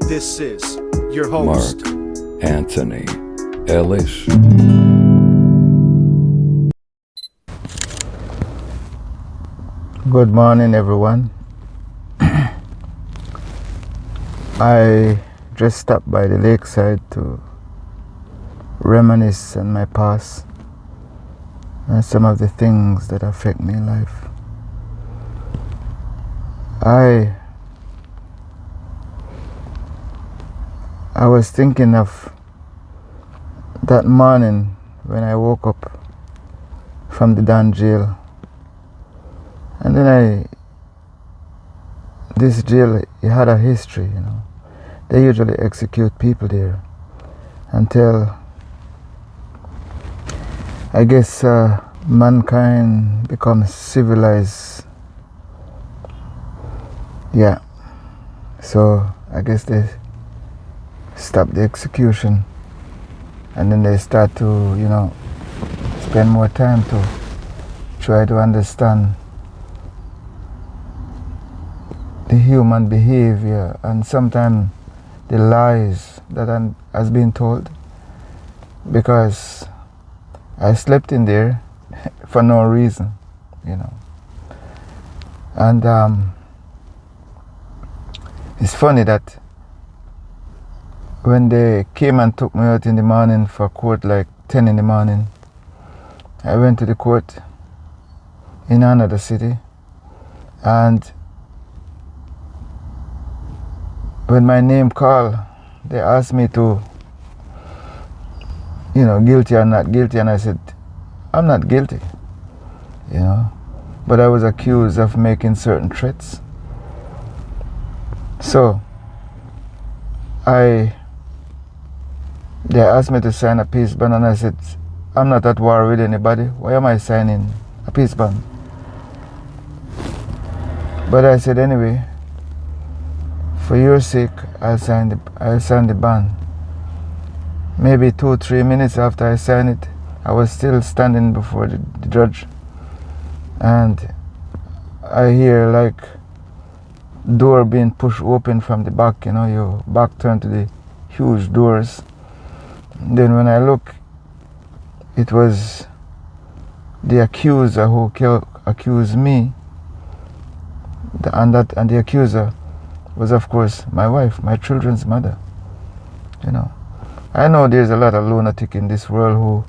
This is your Mark host, Anthony Ellis. Good morning, everyone. I just stopped by the lakeside to reminisce on my past and some of the things that affect me in life. I was thinking of that morning when I woke up from the Don jail, and then this jail, it had a history, you know. They usually execute people there until, I guess, mankind becomes civilized. Yeah. So I guess they stop the execution, and then they start to, spend more time to try to understand the human behavior and sometimes the lies that has been told, because I slept in there for no reason, and it's funny that when they came and took me out in the morning for court, like 10 in the morning, I went to the court in another city, and when my name called, they asked me to, guilty or not guilty, and I said, I'm not guilty, but I was accused of making certain threats. So they asked me to sign a peace bond, and I said, I'm not at war with anybody. Why am I signing a peace bond? But I said, anyway, for your sake, I'll sign the bond. Maybe 2-3 minutes after I signed it, I was still standing before the judge, and I hear like door being pushed open from the back, your back turned to the huge doors. Then when I look, it was the accuser who accused me, and the accuser was, of course, my wife, my children's mother. I know there's a lot of lunatic in this world who,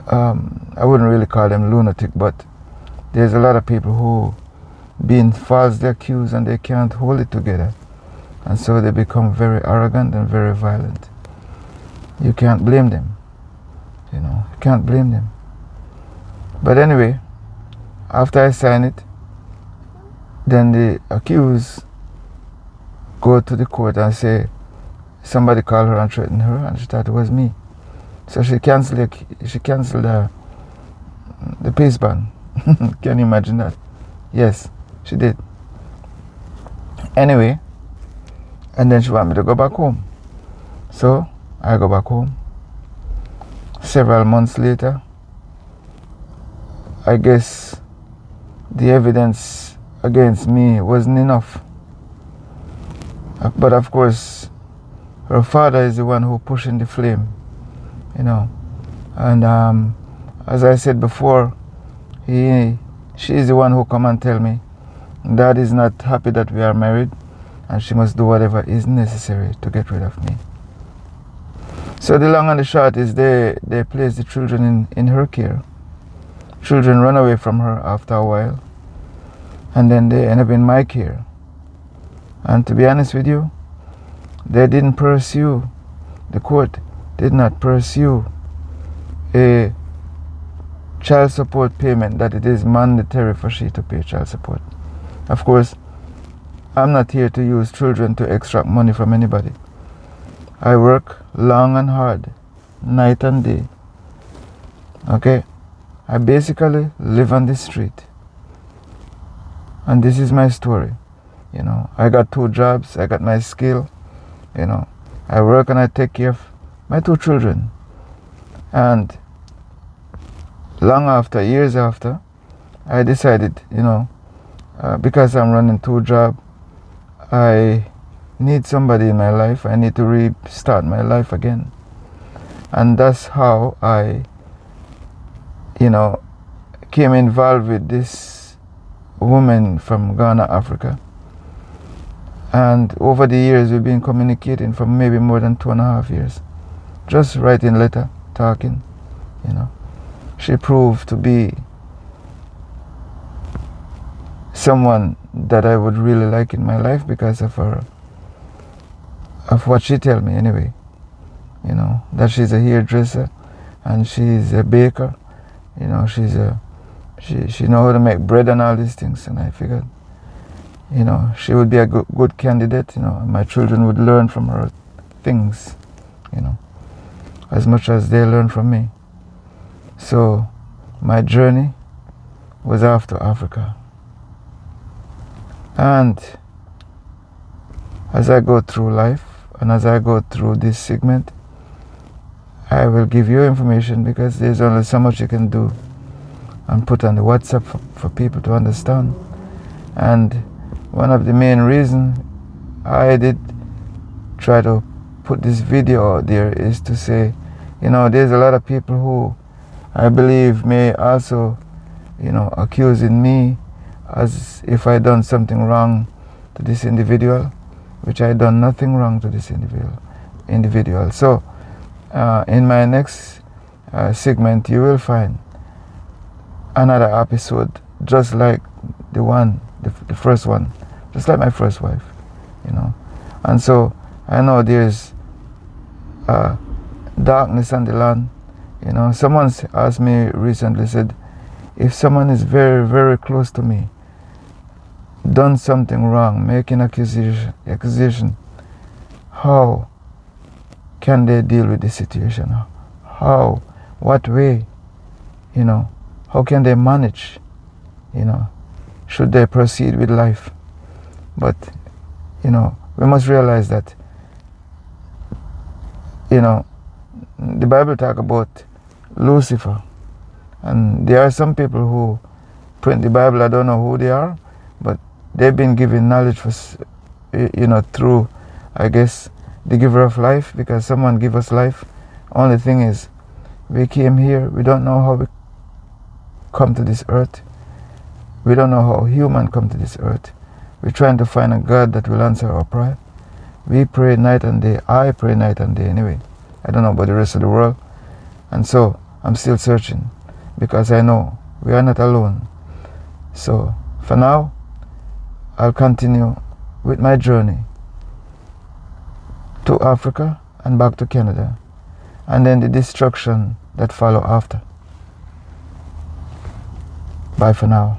I wouldn't really call them lunatic, but there's a lot of people who being falsely accused and they can't hold it together, and so they become very arrogant and very violent. You can't blame them, you can't blame them. But anyway, after I sign it, then the accused go to the court and say somebody called her and threatened her, and she thought it was me. So she canceled the peace bond. Can you imagine that? Yes, she did. Anyway, and then she wanted me to go back home. So I go back home. Several months later, I guess the evidence against me wasn't enough. But of course, her father is the one who pushing the flame, And as I said before, she is the one who come and tell me Dad is not happy that we are married, and she must do whatever is necessary to get rid of me. So the long and the short is they place the children in her care. Children run away from her after a while, and then they end up in my care. And to be honest with you, they didn't pursue, the court did not pursue a child support payment that it is mandatory for she to pay child support. Of course, I'm not here to use children to extract money from anybody. I work long and hard, night and day. Okay? I basically live on the street. And this is my story. I got 2 jobs, I got my skill, I work and I take care of my 2 children. And years after, I decided, because I'm running 2 jobs, I need somebody in my life. I need to restart my life again. And that's how I, came involved with this woman from Ghana, Africa. And over the years, we've been communicating for maybe more than 2.5 years. Just writing letter, talking, She proved to be someone that I would really like in my life because of what she tell me anyway. That she's a hairdresser and she's a baker. She know how to make bread and all these things, and I figured, she would be a good candidate. My children would learn from her things, as much as they learn from me. So my journey was after Africa. And as I go through life and as I go through this segment, I will give you information because there's only so much you can do and put on the WhatsApp for people to understand. And one of the main reasons I did try to put this video out there is to say, there's a lot of people who I believe may also, accusing me as if I done something wrong to this individual, which I done nothing wrong to this individual. So in my next segment, you will find another episode just like the first one, just like my first wife, And so I know there's darkness on the land. Someone asked me recently, said, if someone is very, very close to me, done something wrong, making accusation, how can they deal with the situation? How? What way? How can they manage? Should they proceed with life? But, we must realize that, the Bible talk about Lucifer. And there are some people who print the Bible, I don't know who they are, but they've been given knowledge for, through, I guess, the giver of life, because someone give us life. Only thing is, we came here, we don't know how we come to this earth. We don't know how human come to this earth. We're trying to find a God that will answer our prayer. We pray night and day. I pray night and day anyway. I don't know about the rest of the world. And so, I'm still searching, because I know we are not alone. So, for now, I'll continue with my journey to Africa and back to Canada, and then the destruction that follow after. Bye for now.